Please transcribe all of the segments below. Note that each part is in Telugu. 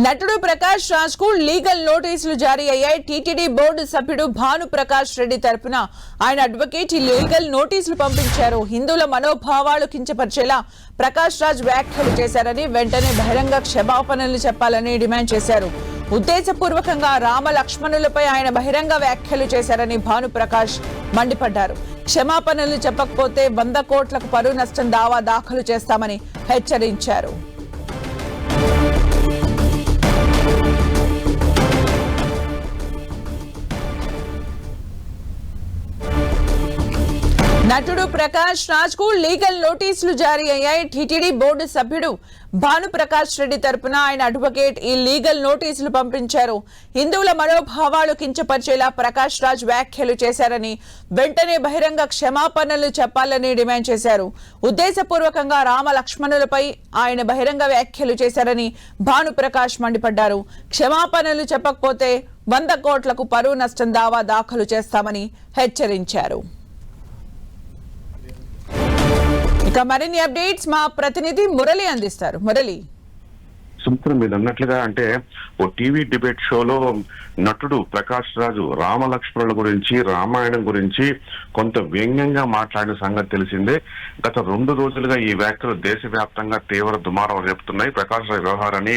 నటుడు ప్రకాష్ రాజ్ కు లీగల్ నోటీసులు జారీ అయ్యాయి. టీటీడీ బోర్డు సభ్యుడు భాను ప్రకాష్ రెడ్డి తరపున ఆయన అడ్వకేట్ ఈ లీగల్ నోటీసులు పంపించారు. హిందువుల మనోభావాలు కించపరిచేలా ప్రకాష్ రాజ్ వ్యాఖ్యలు చేశారని, వెంటనే బహిరంగ క్షమాపణలు చెప్పాలని డిమాండ్ చేశారు. ఉద్దేశపూర్వకంగా రామ లక్ష్మణులపై ఆయన బహిరంగ వ్యాఖ్యలు చేశారని భాను ప్రకాష్ మండిపడ్డారు. క్షమాపణలు చెప్పకపోతే 100 కోట్లకు పరువు నష్టం దావా దాఖలు చేస్తామని హెచ్చరించారు. నటుడు ప్రకాష్ రాజ్ కు లీగల్ నోటీసులు జారీ అయ్యాయి. టీటీడీ బోర్డు సభ్యుడు భాను ప్రకాష్ రెడ్డి తరపున ఆయన అడ్వకేట్ ఈ లీగల్ నోటీసులు పంపించారు. హిందువుల మనోభావాలు కించపరిచేలా ప్రకాష్ రాజ్ వ్యాఖ్యలు చేశారని, వెంటనే బహిరంగ క్షమాపణలు చెప్పాలని డిమాండ్ చేశారు. ఉద్దేశపూర్వకంగా రామ లక్ష్మణులపై ఆయన బహిరంగ వ్యాఖ్యలు చేశారని భాను ప్రకాష్ మండిపడ్డారు. క్షమాపణలు చెప్పకపోతే 100 కోట్లకు పరువు నష్టం దావా దాఖలు చేస్తామని హెచ్చరించారు. ఇక మరిన్ని అప్డేట్స్ మా ప్రతినిధి మురళి అందిస్తారు. మురళి, సుమిత్ర మీరు అన్నట్లుగా అంటే ఓ టీవీ డిబేట్ షోలో నటుడు ప్రకాష్ రాజు రామలక్ష్మణుల గురించి, రామాయణం గురించి కొంత వ్యంగ్యంగా మాట్లాడిన సంగతి తెలిసిందే. గత 2 రోజులుగా ఈ వ్యాఖ్యలు దేశవ్యాప్తంగా తీవ్ర దుమారం రేపుతున్నాయి. ప్రకాష్ రాజు వ్యవహారాన్ని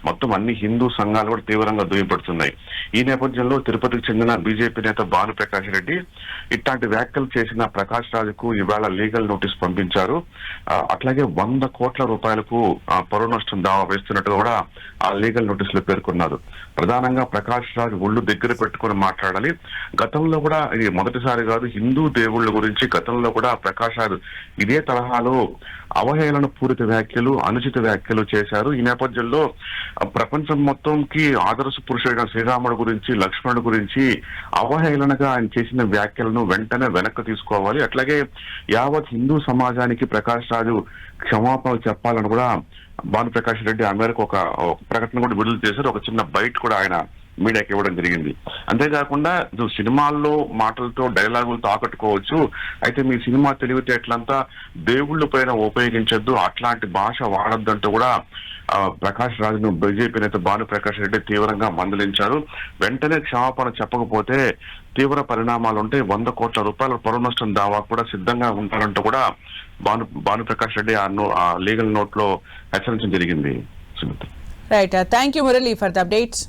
మొత్తం అన్ని హిందూ సంఘాలు కూడా తీవ్రంగా దుయ్యపడుతున్నాయి. ఈ నేపథ్యంలో తిరుపతికి చెందిన బీజేపీ నేత భాను ప్రకాష్ రెడ్డి ఇట్లాంటి వ్యాఖ్యలు చేసిన ప్రకాష్ రాజుకు ఇవాళ లీగల్ నోటీస్ పంపించారు. అట్లాగే 100 కోట్ల రూపాయలకు పరువు నష్టం దావా వేస్తున్నట్టు కూడా ఆ లీగల్ నోటీసులు పేర్కొన్నారు. ప్రధానంగా ప్రకాష్ రాజు ఒళ్ళు దగ్గర పెట్టుకుని మాట్లాడాలి. గతంలో కూడా ఇది మొదటిసారి కాదు, హిందూ దేవుళ్ళ గురించి గతంలో కూడా ప్రకాష్ రాజు ఇదే తరహాలో అవహేళన పూరిత వ్యాఖ్యలు, అనుచిత వ్యాఖ్యలు చేశారు. ఈ నేపథ్యంలో ప్రపంచం మొత్తంకి ఆదర్శ పురుషుడైన శ్రీరాముడు గురించి, లక్ష్మణుడు గురించి అవహేళనగా ఆయన చేసిన వ్యాఖ్యలను వెంటనే వెనక్కి తీసుకోవాలి. అట్లాగే యావత్ హిందూ సమాజానికి ప్రకాష్ రాజు క్షమాపణలు చెప్పాలని కూడా భాను ప్రకాష్ రెడ్డి ఆ మేరకు ఒక ప్రకటన కూడా విడుదల చేశారు. ఒక చిన్న బైట్ కూడా ఆయన మీడియాకి ఇవ్వడం జరిగింది. అంతేకాకుండా సినిమాల్లో మాటలతో, డైలాగులతో ఆకట్టుకోవచ్చు, అయితే మీ సినిమా తెలివితేటలంతా దేవుళ్ళ పైన ఉపయోగించొద్దు, అట్లాంటి భాష వాడొద్దంటూ కూడా ప్రకాష్ రాజును బీజేపీ నేత భాను ప్రకాష్ రెడ్డి తీవ్రంగా మందలించారు. వెంటనే క్షమాపణ చెప్పకపోతే తీవ్ర పరిణామాలు ఉంటాయి, 100 కోట్ల రూపాయల పరువు నష్టం దావా కూడా సిద్ధంగా ఉంటారంటూ కూడా భాను ప్రకాష్ రెడ్డి ఆ లీగల్ నోట్ లో హెచ్చరించడం జరిగింది. Right, thank you Murali for the updates.